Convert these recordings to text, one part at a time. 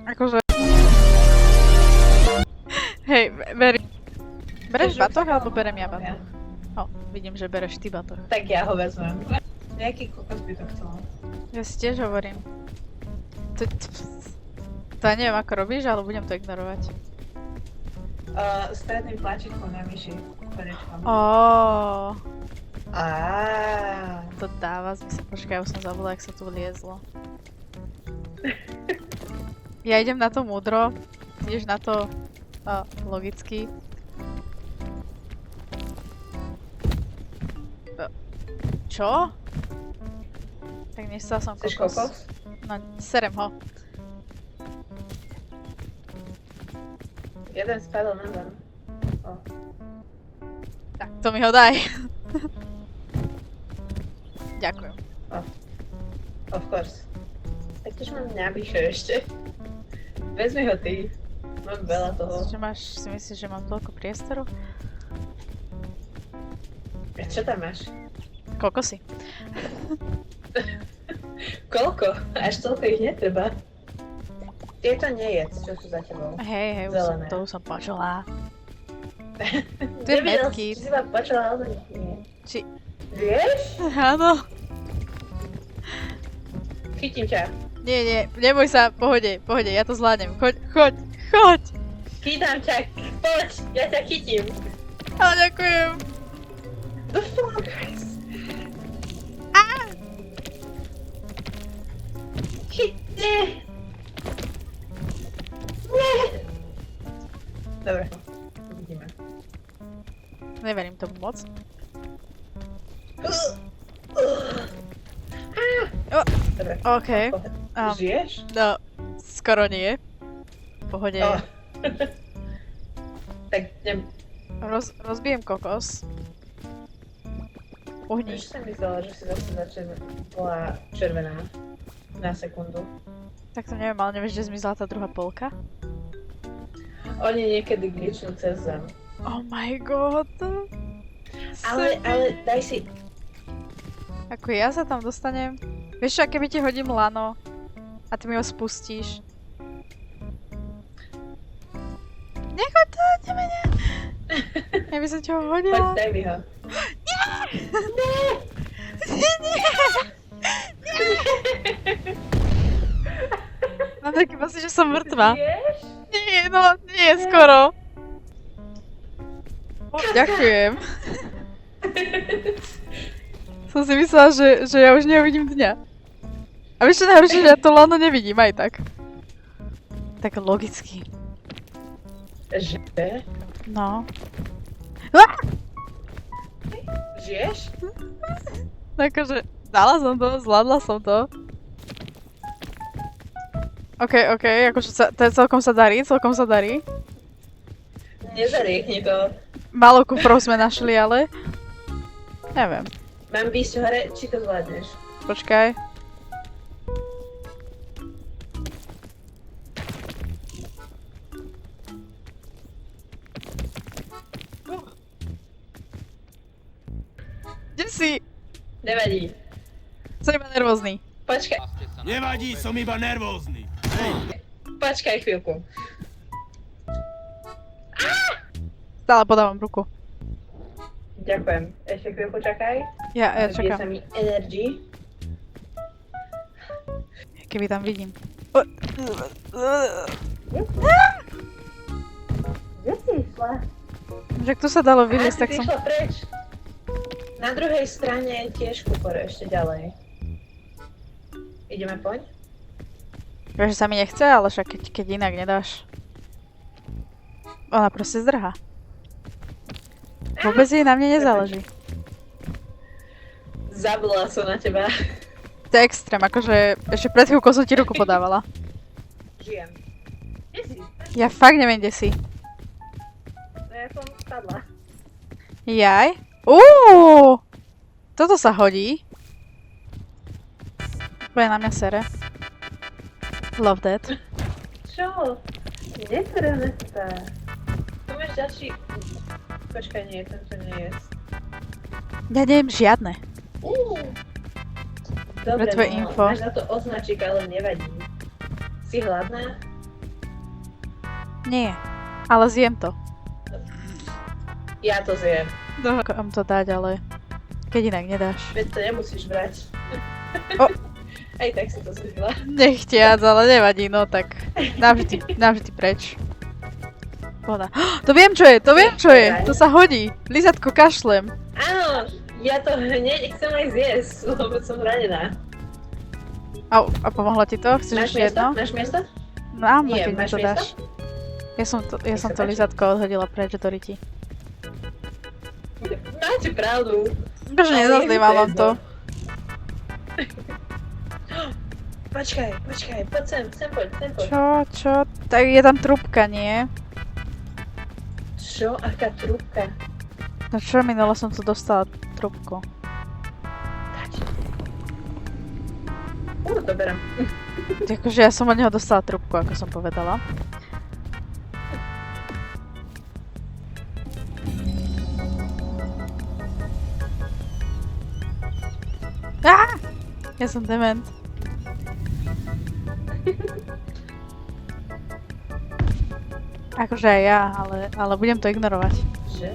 Akože... Hej, bereš batoh alebo berem ja batoh? Vidím, že bereš ty batoh. Tak ja ho vezmem. Nejaký kokos by to chcel. Ja si tiež hovorím. To ja neviem ako robíš, ale budem to ignorovať. Stredným tlačítkom na myši. Konečkom. To dáva zmysel. Počkaj, už som zabudla, jak sa tu vliezlo. Ja idem na to múdro, ideš na to logicky. Čo? Tak nestal som kokos. Chceš kokos? No, serem ho. Jeden spadol na zem. Tak, to mi ho daj. Ďakujem. Of course. Tak tiež mám navyše ešte. Vezmi ho ty. Mám veľa toho. Si myslíš, že mám toľko priestoru? A čo tam máš? Kokosy. Koľko? Až toľko ich netreba. Tieto nejedz, čo sú za tebou. Hej, to už som počula. To je Nevidel medkit. si ma počula, ale nie. Či... Vieš? Áno. Chytím ťa. Nie, neboj sa, pohode, ja to zvládnem. Choď. Chytám ťa, poď, ja ťa chytím. Ďakujem. The fuck? Nie! Dobre, uvidíme. Neverím tomu moc. Dobre. OK. Žiješ? No, skoro nie. V pohode. Tak idem. Rozbijem kokos. Uhni. Už som myslela, že si zase bola červená. Na sekundu. Tak to neviem, ale nevieš, že zmizla tá druhá polka? Oni niekedy glitchnú cez zem. Oh my god. Ale daj si... Ako ja sa tam dostanem? Vieš čo, keby ti hodím lano a ty mi ho spustíš? Nechoď to, nie. Ja by som ti ho hodila. Poď, daj mi ho. Nie! Mám taký pocit, že som mŕtva. Nie, no, nie, skoro. Ďakujem. Som si myslela, že ja už neuvidím dňa. A vieš čo najhoršie, že ja to lano nevidím aj tak. Tak logicky. Že? No. Žiješ? Takže, dala som to, zvládla som to. OK, akože celkom sa darí. Nezariekni to. Málo kufrov sme našli, ale... Neviem. Mám výjsť hore, či to zvládneš? Počkaj. Kde si? Nevadí. Som iba nervózny. Počkaj. Nevadí, som iba nervózny. Počkaj chvíľku. Stále podávam ruku. Ďakujem. Ešte chvíľku čakaj. Ja Zbije sa čakám. mi energy. Keby tam vidím. Kde si išla? Že tu sa dalo vyliesť, tak si som... išla preč. Na druhej strane je tiež kufor ešte ďalej. Ideme poď? Vieš, že sa mi nechce, ale však keď inak nedáš. Ona proste zdrhá. Vôbec jej na mne nezáleží. Zabudla som na teba. To je extrém, akože ešte pred chvíľkou som ti ruku podávala. Žijem. Kde si? Ja fakt neviem, kde si. No ja som spadla. Jaj? Toto sa hodí. Bude na mňa sere. Love that. Čo? Netrene sa. Tu máš ďalší... Počkaj, nie, tento nie je. Ja neviem žiadne. Dobre, Pre tvoje info. máš na to označík, ale nevadí. Si hladná? Nie. Ale zjem to. Ja to zjem. Mám to dať, ale keď inak nedáš. Veď to nemusíš brať. O. Aj tak si to zvedla. Nechtiac, ale nevadí, no tak navždy preč. Pohoda. To viem čo je, to sa hodí. Lizatko, kašlem. Áno, ja to hneď chcem aj zjesť, lebo som ranená. A pomohlo ti to? Chceš Máš ešte miesto? jedno? Máš miesto? Mám, Nie, keď mi máš to dáš. Ja som to Lizatko odhodila preč do riti. Máte pravdu. Bože, Ale nezazlievam je mi vám to. Počkaj, poď sem poď. Čo? Tak je tam trúbka, nie? Čo? Aká trúbka? No čo, minulo som tu dostala trúbku. To berám. Akože ja som od neho dostala trúbku, ako som povedala. Á! Ja som dement. Akože aj ja, ale budem to ignorovať. Že?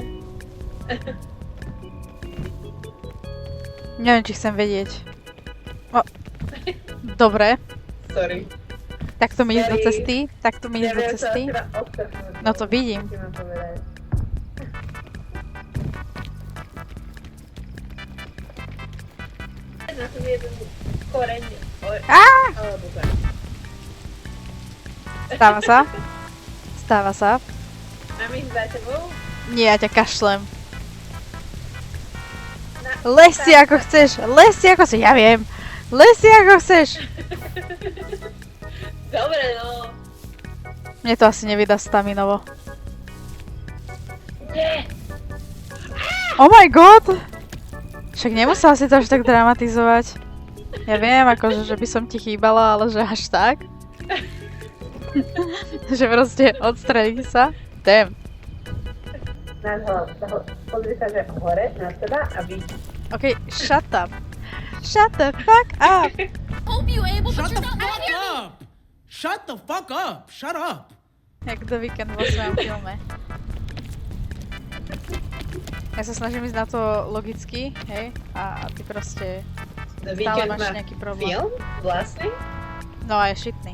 Neviem, či chcem vedieť. O. Dobre. Sorry. Takto mi ísť do Sorry. cesty? Takto mi ísť do Neviem sa cesty? teda odtrhnúť. No to vidím. Ti mám povedať. Na tom jeden koreň. Alebo tak. Stáva sa. Mám ísť za tebou? Nie, ja ťa kašlem. Les si ako chceš, ja viem. Les si ako chceš. Dobre, no. Mne to asi nevydá staminovo. Nie. Oh my god! Však nemusela si to až tak dramatizovať. Ja viem, akože, že by som ti chýbala, ale že až tak. Že proste odstrelí sa. Damn. Na hlavu. Pozri sa, že hore na teba a vidí. Okay, shut up. Shut the fuck up. Hope you able, but Shut the you're not fuck happy. up! Shut the fuck up! Shut up! Jak The Weeknd vo svojom filme. Ja sa snažím ísť na to logicky, hej? A ty proste The stále Weeknd máš má nejaký problém. film vlastný? No a je šitný.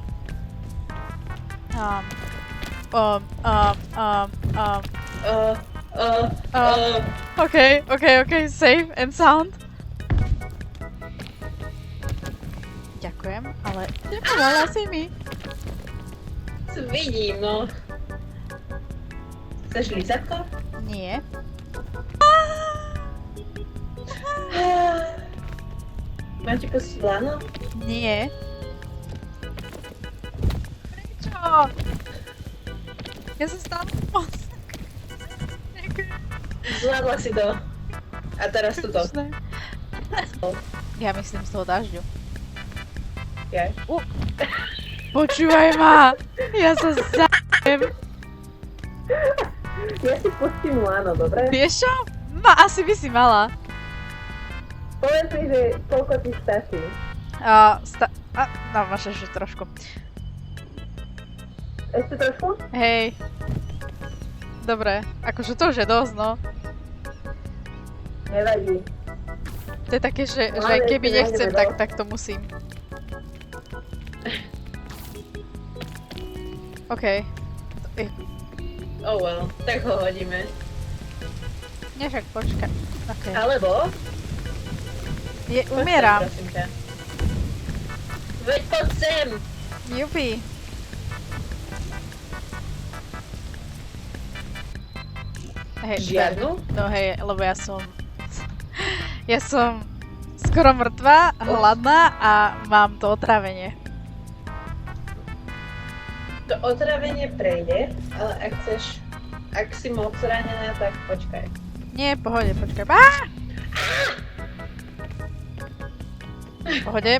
Okay, safe and sound. Ďakujem, ale nepomohla si mi. Vidím, no. Chceš lízatko? Nie. Mám ti pustiť lano? Nie. Prečo? Ja sa stále Zvládla si to. A teraz tuto. Ja myslím z toho dažďu. Ja. Počúvaj ma! Ja sa zajem. Ja si pustím lano, dobre? Vieš čo? Asi by si mala. Povedz mi, že koľko ti stačí. No, máš ešte trošku. Ešte trošku? Hej. Dobre, akože to už je dosť, no. Nevadí. To je také, že No, aj ale keby ešte nechcem, nájdeme tak to musím. OK. Oh well, tak ho hodíme. Nie, však počkaj. OK. Alebo... Umieram. Prosím ťa. Veď poď sem! Jupi. Hej, Žiadnu? no hej, lebo ja som skoro mŕtva, hladná a mám to otrávenie. To otravenie prejde, ale ak si moc ranená, tak počkaj. Nie, pohode, počkaj. Pohode.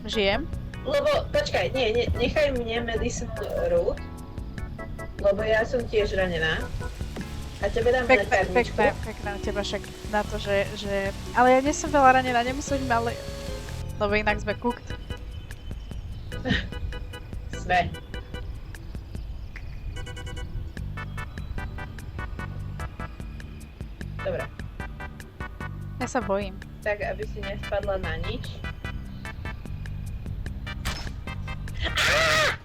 Žijem. Lebo, počkaj, nechaj mne medicine root, lebo ja som tiež ranená. A tebe dáme na termičku. Pekné na teba však na to, že... Ale ja nie som veľa ranená, nemusím, ale... Lebo inak sme cooked. Sme. Dobre, Ja sa bojím. tak aby si nespadla na nič.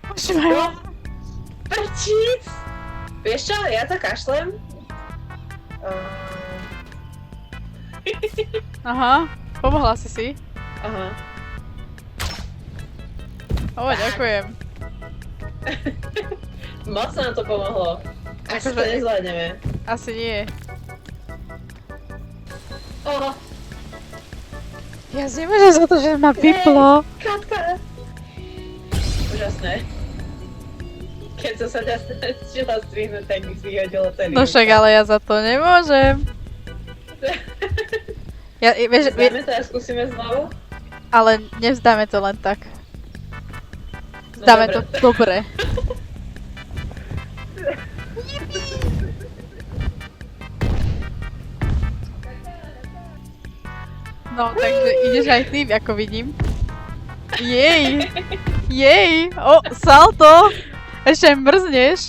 Počúvaj. Prčíc! Vieš čo, ja to kašlem. Aha, pomohla si. Aha. O, ďakujem. Moc nám to pomohlo. Asi to Akože- nezvládneme. Asi nie. Oho, Ja si nemôžem za to, že ma vyplo. Katka! Úžasné. Keď som sa ťa snažila zdvihnúť, tak mi si vyhodilo celý. No však, ale ja za to nemôžem. Vieš, Zdáme to a skúsime znovu? ale nevzdáme to len tak. Vzdáme to dobre. No, takže ideš aj ty, ako vidím. Jej! Jej! O, salto! Ešte aj mrzneš.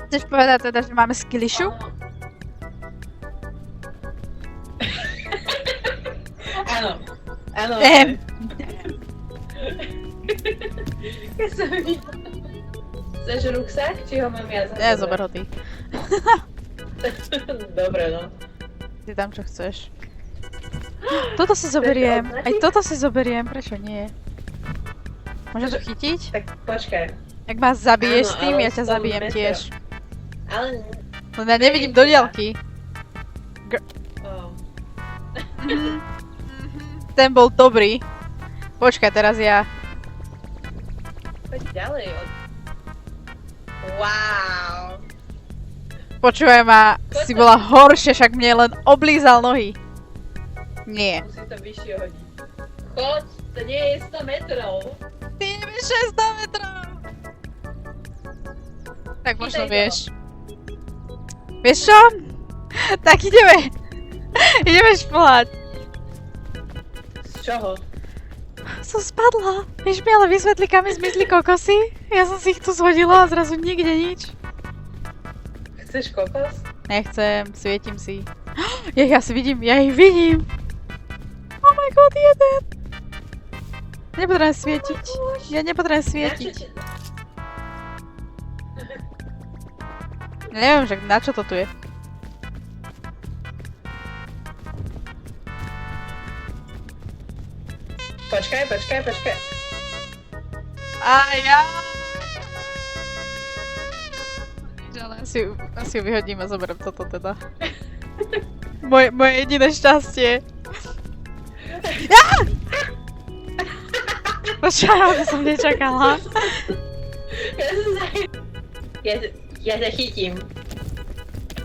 Chceš povedať teda, že máme skillišu? Áno. Áno. Ehm. Ja som videla. Chceš ruksak, či ho mám ja za Ja, teba? zober ho ty. Dobre, no. Ty tam čo chceš. Toto si zoberiem. Aj toto si zoberiem, prečo nie? Môžem to chytiť? Tak počkaj. Ak ma zabiješ Áno, s tým, ale ja ťa 100 zabijem metrov. tiež. Ale... Len ja nevidím do diaľky. Oh. Ten bol dobrý. Počkaj, teraz ja. Poď ďalej od... Wow. Počúvaj ma, si bola horšie, však mne len oblízal nohy. Nie. Musím to vyššie hodiť. Choď, to nie je 100 metrov. Ty nevieš 600 metrov. Tak možno Chytaj to. vieš. Vieš čo? Tak ideme. Ideme šplhať. Z čoho? Som spadla. Vieš mi ale vysvetli, kam mi zmizli kokosy? Ja som si ich tu zhodila a zrazu nikde nič. Chceš kokos? Nechcem, svietim si. Ja si vidím, ja ich vidím. Oh my god, jeden. Nepotrebujem svietiť. Ja nepotrebujem svietiť. Neviem, že na čo to tu je. Počkaj. A ja... Ale asi ju vyhodím a zoberiem toto teda. Moje jediné šťastie. Ja! Počkaj, to som nečakala. Ja ťa chytím.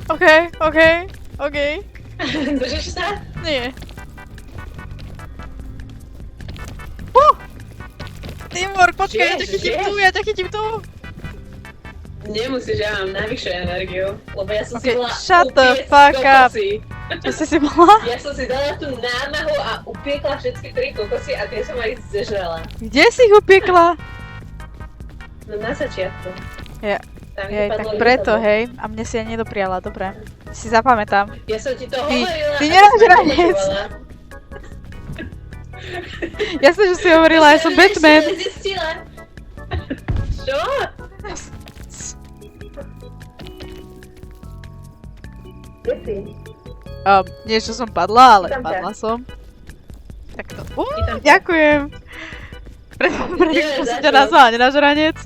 OK. Držíš sa? Nie. Teamwork, počkaj, ja ťa chytím tu. Nemusíš, ja mám navyše energiu, lebo ja som Okay, si bola shut the upiecť fuck up. kokosy. Čo si bola? Ja som si dala tú námahu a upiekla všetky 3 kokosy a tie som aj zežrala. Kde si ich upiekla? No na začiatku. Ja- Tam mi Jej, padlo tak preto, lietadlo. hej. A mne si ja nedopriala, dobre. Si zapamätám. Ja som ti to Ty- hovorila. ty a neráš si ma ranec. nepočúvala. Jasne, že si hovorila, ja som Batman. Ešte nezistila. Čo? Kde si? Niečo som padla, ale Vítam ťa. padla som. Tak to... Vítam ťa. Ďakujem. Preto Neviem, som za ťa čo. nazvala nenažranec.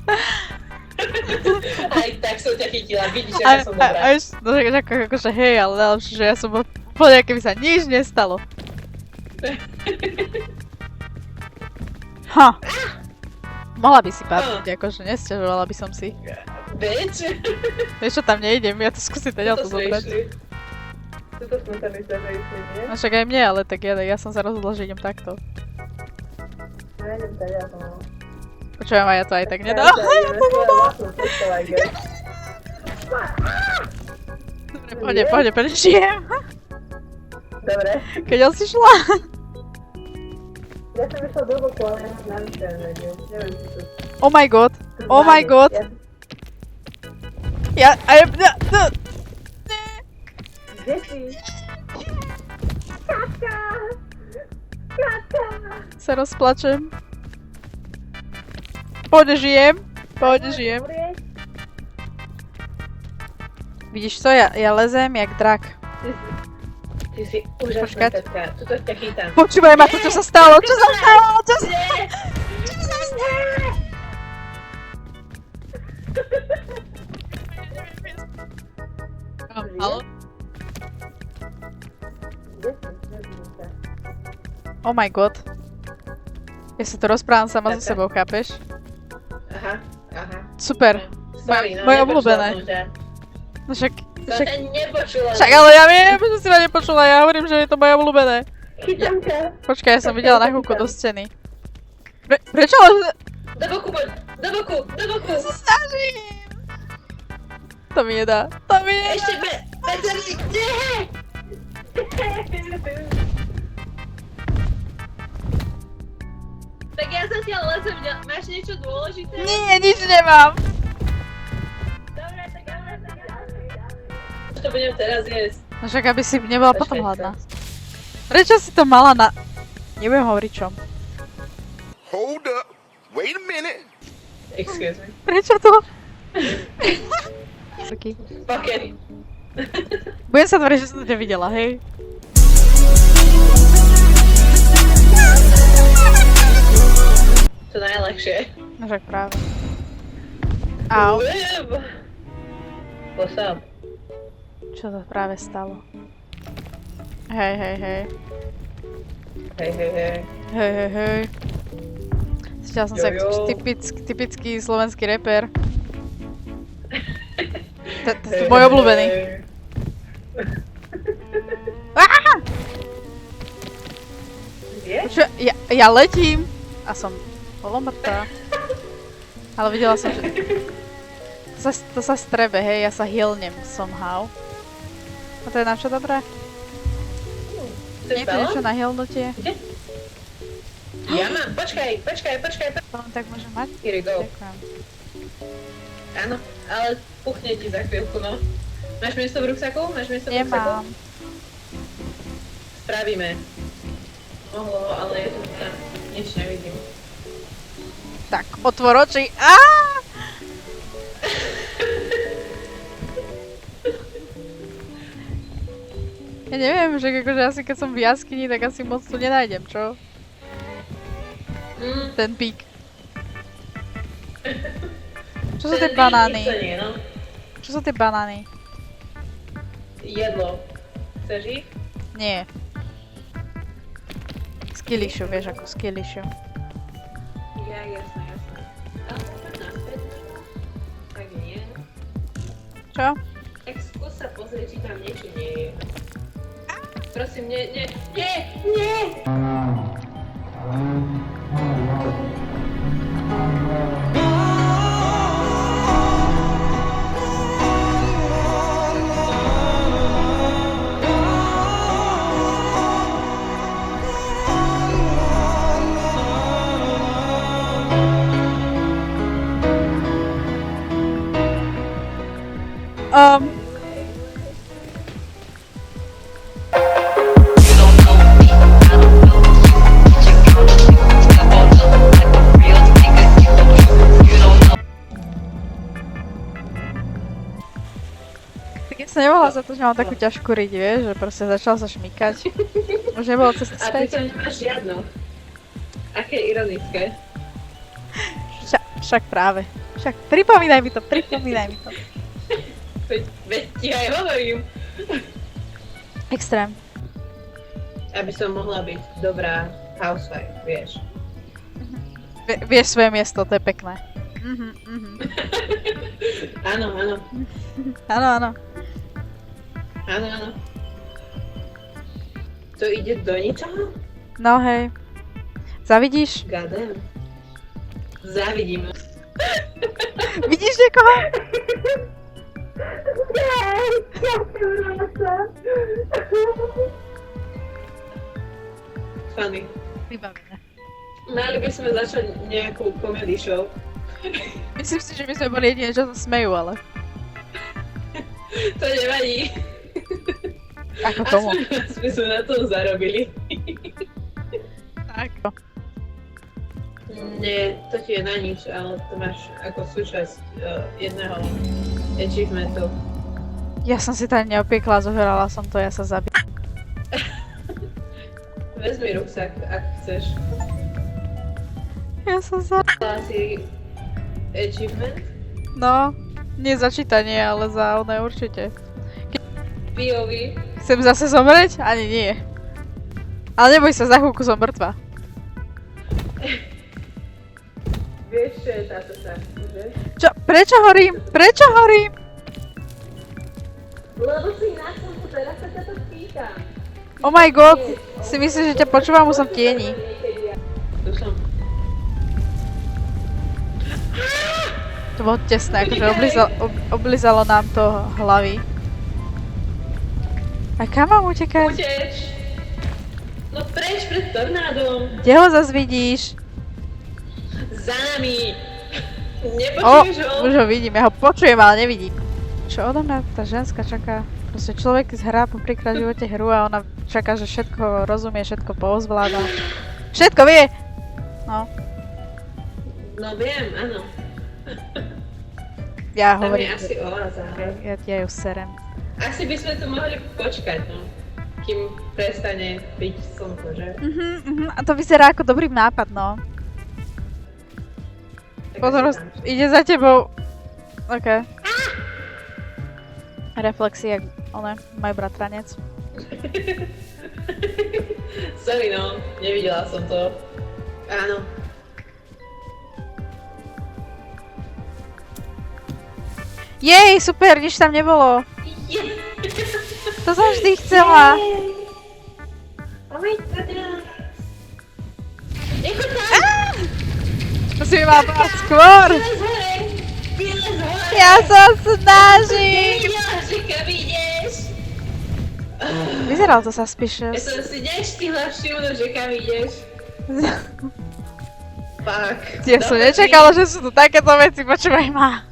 Aj tak som ťa chytila, vidíš, aká som dobrá. No akože hej, ale najlepšie, že ja som bol úplne, keby sa nič nestalo. Ha. Mohla by si padnúť, akože nesťažovala by som si. Bitch. Vieš čo, tam nejdem, ja to skúsim teda to zobrať. Tuto sme sa mysleli, že išli, nie? No však aj mne, ale tak ja som sa rozhodla, že idem takto. No ja idem teda pomalu. Počujem, a ja to aj tak nedá. Ja idem na svoju vlastnú cestu, like it. Dobre, pohode, prežijem. Dobre. Keď on si šla. Ja som išla do boku, ale ja som na internetu. Neviem, či to... Oh my god. Oh my god. Kde si? Katka! Katka! Sa rozplačem. Pohode žijem. Pohode žijem. Vidíš to? Ja lezem jak drak. Ty si úžasná, Počkať. Katka. Tuto ťa chytám. Počúvaj ma to, čo sa stalo. Čo sa stalo? Čo sa... Haló? Kde si? Nevidím ťa. Oh my god. Ja sa to rozprávam sama so sebou, chápeš? Aha, aha. Super. Sorry, no, Moje nepočula obľúbené. som ťa. No však... To ťa nepočula. Však ale ja viem, že si ma nepočula, ja hovorím, že je to moje obľúbené. Chytám ťa. Počkaj, ja som videla na chvíľku do scény. Prečo? Do boku poď! Do boku! Do boku! Snažím! To mi nedá. To mi nedá. Ešte Peterli! Nie! Tak ja zatiaľ lezem, máš niečo dôležité? Nie, nič nemám. Dobre, tak ja lezem. Čo to budem teraz jesť? No však aby si nebola potom Počkaj hladná. sa. Prečo si to mala na... Nebudem hovoriť čom. Hold up. Wait a minute. Excuse me. Prečo to? Taký. Pocket. Budem sa tvoriť, že som to nevidela, hej? To najľahšie. No však práve. Au. Web. What's up? Čo to práve stalo? Hej, hej, hej. Hej, hej, hej. Hej, hej, hej. Cítila som sa Jojo. ako typický slovenský rapper. To je môj obľúbený. Kde? Čo, ja letím a som polomrtá. Ale videla som, že... To sa strebe, hej, ja sa hilnem somehow. A to je na čo dobré? Nie je to niečo na hilnutie? Ja mám, počkaj. To len tak môžem mať? Here you go. Ďakujem. Áno, ale puchne ti za chvíľku, no. Máš miesto v ruksaku? Nemám. Spravíme. Mohlo, ale je to tam. Nič nevidím. Tak, otvor oči. Á! Ja neviem, že akože asi keď som v jaskyni, tak asi moc tu nenájdem, čo? Ten pík. Čo sú tie banány? Nikto nie, no. Čo sú tie banány? Jedlo. Chceš ich? Nie. Z kilišu, vieš ako z kilišu. Ja, jasné. Ale poď naspäť. Tak nie. Čo? Tak skús sa pozrieť, či tam niečo nie je. Prosím, nie! Tak ja som nemohla za to, že mám takú ťažkú riť, vieš, že proste začala sa šmykať. Už nebolo cesty A ty späť. to nemáš žiadnu. Aké ironické. Však práve. Však pripomínaj mi to. Veď ti aj hovorím. Extrém. Aby som mohla byť dobrá housewife, vieš. Vieš svoje miesto, to je pekné. Áno. Áno. To ide do ničoho? No hej. Zavidíš? Gadem. Závidím. Vidíš niekoho? Funny. Vybavené. Mali by sme začať nejakú comedy show. Myslím si, že my sme boli jediné, čo sa smejú, ale... To nevadí. Ako tomu? Aspoň sme na tom zarobili. Tak. Nie, to ti je na nič, ale to máš ako súčasť jedného achievementu. Ja som si to ani neopiekla, zohrala som to, ja sa zabijem. Vezmi ruksak, ak chceš. Ja sa za... Dala si achievement? No, nie za čítanie, ale za oné určite. POV? Chcem zase zomrieť? Ani nie. Ale neboj sa, za chvíľku som mŕtva. Vieš, čo je táto sa, že? Čo? Prečo horím? Prečo horím? Lebo si na slnku, teraz sa ťa to pýtam. Oh my god, si myslíš, že ťa počúvam, už som v tieni. Tu som. To bolo tesné, akože oblizalo nám to hlavy. A kam mám utekať? Uteč! No preč pred tornádom! Kde ho zas vidíš? Za nami! O, Nepočuješ ho? už ho vidím, ja ho počujem, ale nevidím. Čo odo mňa tá ženská čaká? Proste človek hrá poprvýkrát v živote hru a ona čaká, že všetko rozumie, všetko pozvláda. Všetko vie! No, No viem, áno. ja Tam je hovorím, asi oáza. ja ju serem. Asi by sme tu mohli počkať, no. Kým prestane byť slnko, že? A to vyzerá ako dobrý nápad, no. Tak Potom asi tam. ide za tebou. OK. Reflexy, jak one, môj bratranec. Sorry no, nevidela som to. Áno. Jej, super, nič tam nebolo. To som vždy chcela. Oh my god. Nechoď tam! To si mi mal povedať skôr. Vylez hore! Vylez hore! Ja sa snažím. Nevidela, že kam ideš! Vyzeral to Ja suspicious. som si neštihla všimnúť, že kam ideš. Fuck. Ja som nečakala, že sú tu takéto veci, počúvaj ma.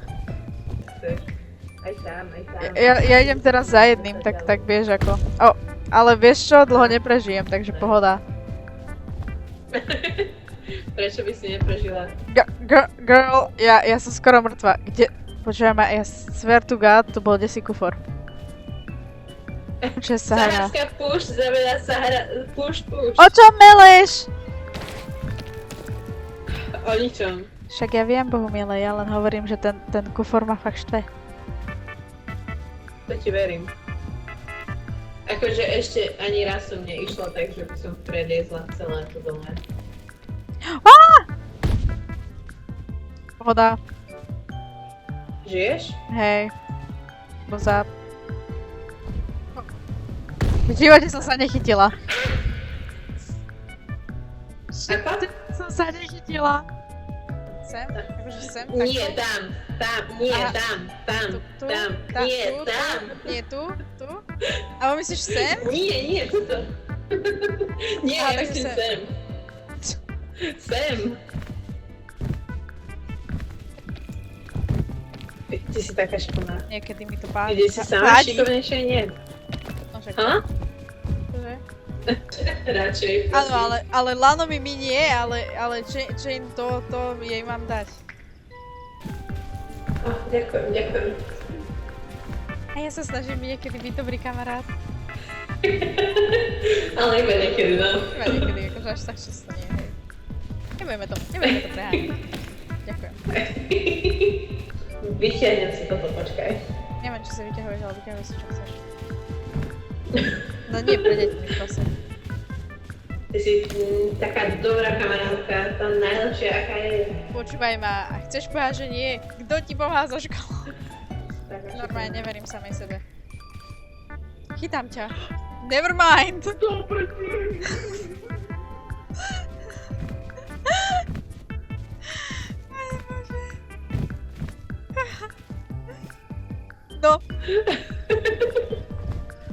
Aj tam, aj tam. Ja idem teraz za jedným, tak vieš ako. O, ale vieš čo, dlho neprežijem, takže pohoda. Prečo by si neprežila? Girl, ja som skoro mŕtva. Kde? Počúvaj ma, ja swear to God, tu bol desi kufor. Čo sa hrá? Saharská púšť znamená púšť. O čom meleš? O ničom. Však ja viem, Bohumiele, ja len hovorím, že ten kufor ma fakt štve. To ti verím. Akože ešte ani raz som neišla tak, že by som preliezla celé to dole. Pohoda, Žiješ? hej. Boza. V živote som sa nechytila. Ako? Som sa nechytila. Sem? Akože sem? Nie, takto? tam, nie, Aha. tam, Tu, nie, tu, tam. Nie, tu. A myslíš sem? Nie, tuto. Nie, Aha, ja takže myslím sem. Sem. Ty si taká šikovná. Niekedy mi to páči. Kde si sama šikovnejšia? Nie. No však. Ha? Čože? Radšej. Áno, ale Lano mi nie, ale Jane to jej mám dať. Oh, ďakujem. A ja sa snažím byť niekedy byť dobrý kamarát. Ale iba niekedy, no. Iba niekedy, akože až tak často nie, hej. Nebudeme to preháňať. Ďakujem. Vyťahnem si toto, počkaj. Neviem, čo si vyťahuješ, ale vyťahuj si, čo chceš. No nie pre deti, prosím. Ty si taká dobrá kamarátka, tá najlepšia, aká je. Počúvaj ma, a chceš povedať, že nie? Kto ti pomáha zo školy? Taká Normálne, neverím samej sebe. Chytám ťa. Nevermind!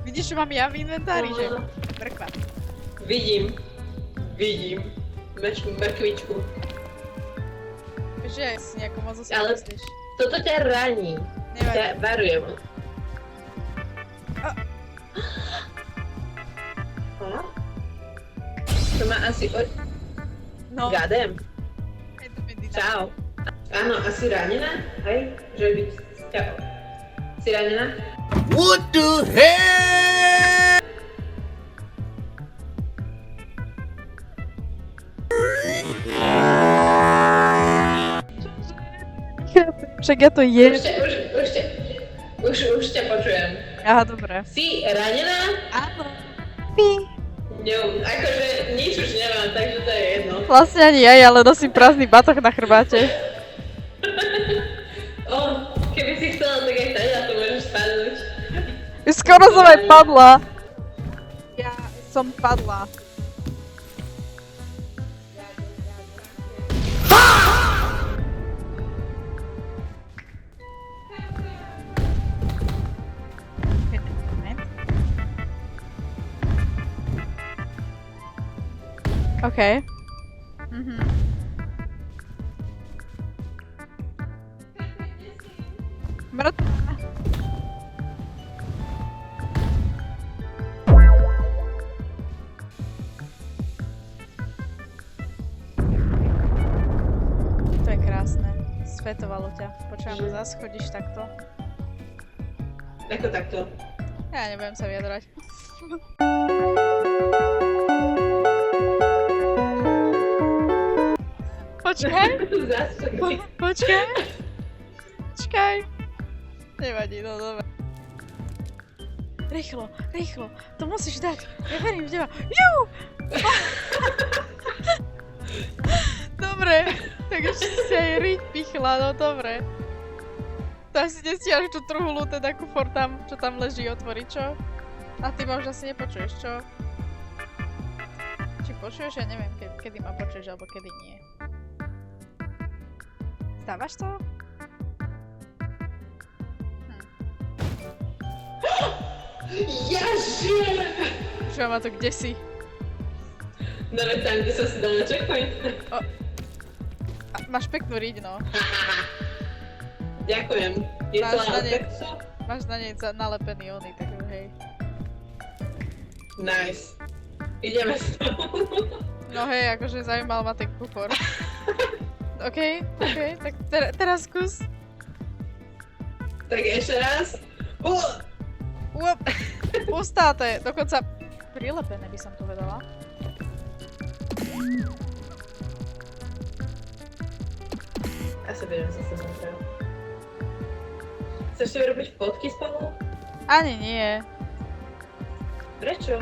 Vidíš, čo mám ja v inventári, že? Mrkva. Vidím. Mrkvičku. Vieš, že si nejako moc o Ale- sebe myslíš. Toto ťa raní. Nevadí. Ťa varujem. To má asi No, Gadem. je to medicína. Čau. Áno, asi ranená? Hej? Že by ťa... Si ranená? What the hell? Však ja to jem. Už ťa počujem. Aha, dobre. Si ranená? Áno. Akože nič už nemám, takže to je jedno. Vlastne ani ja, ale nosím prázdny batoh na chrbáte. Keby si chcela, tak aj tady na to môžeš spadnúť. Skoro som aj padla. Ja som padla. OK. Mhm. Mŕtva. To je krásne. Svetovalo ťa. Počujem, zase chodíš takto. Ako takto. Ja nebudem sa vyjadrať. Počkaj. Zase. Počkaj. Počkaj. Nevadí, no dobre. Rýchlo, rýchlo. To musíš dať. Ja verím v teba. Jú! Dobre. Tak ešte si aj riť pichla, no dobre. To asi nestiaš tú truhlu, teda kufor tam, čo tam leží, otvoriť, čo? A ty ma už asi nepočuješ, čo? Či počuješ? Ja neviem, kedy ma počuješ, alebo kedy nie. Stávaš to? Ja žijem! Čo ma to kde si? No veď tam, kde som si dal na checkpoint. A, máš peknú riť, no. Ďakujem. Je to Máš na len nej- pekso? Máš na nej nalepený ony, takže hej. Nice. Ideme s tou. No hej, akože zaujímal ma ten kufor. OK, tak teraz skús. Tak ešte raz. Uop, ustáte, dokonca prilepené by som povedala. Ja sa budem zase zaujímať. Chceš si robiť fotky spolu? Ani nie. Prečo?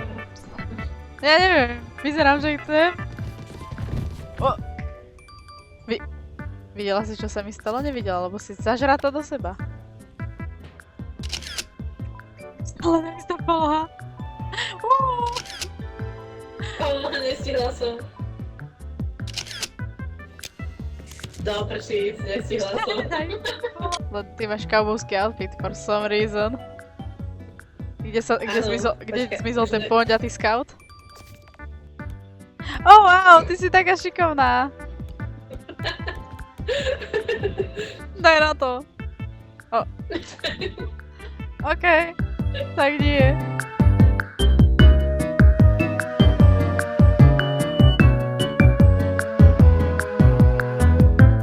Ja neviem, vyzerám, že chcem. O! Videla si, čo sa mi stalo? Nevidela, lebo si zažrata do seba. Ale mi to poloha. Nestihla som. Doprčíc, nestihla som. Lebo ty máš kaubovský outfit for some reason. Kde Áno, kde počkaj, zmizol ten že- poňatý scout? Oh wow, ty si taká šikovná. Daj na to. OK, tak nie.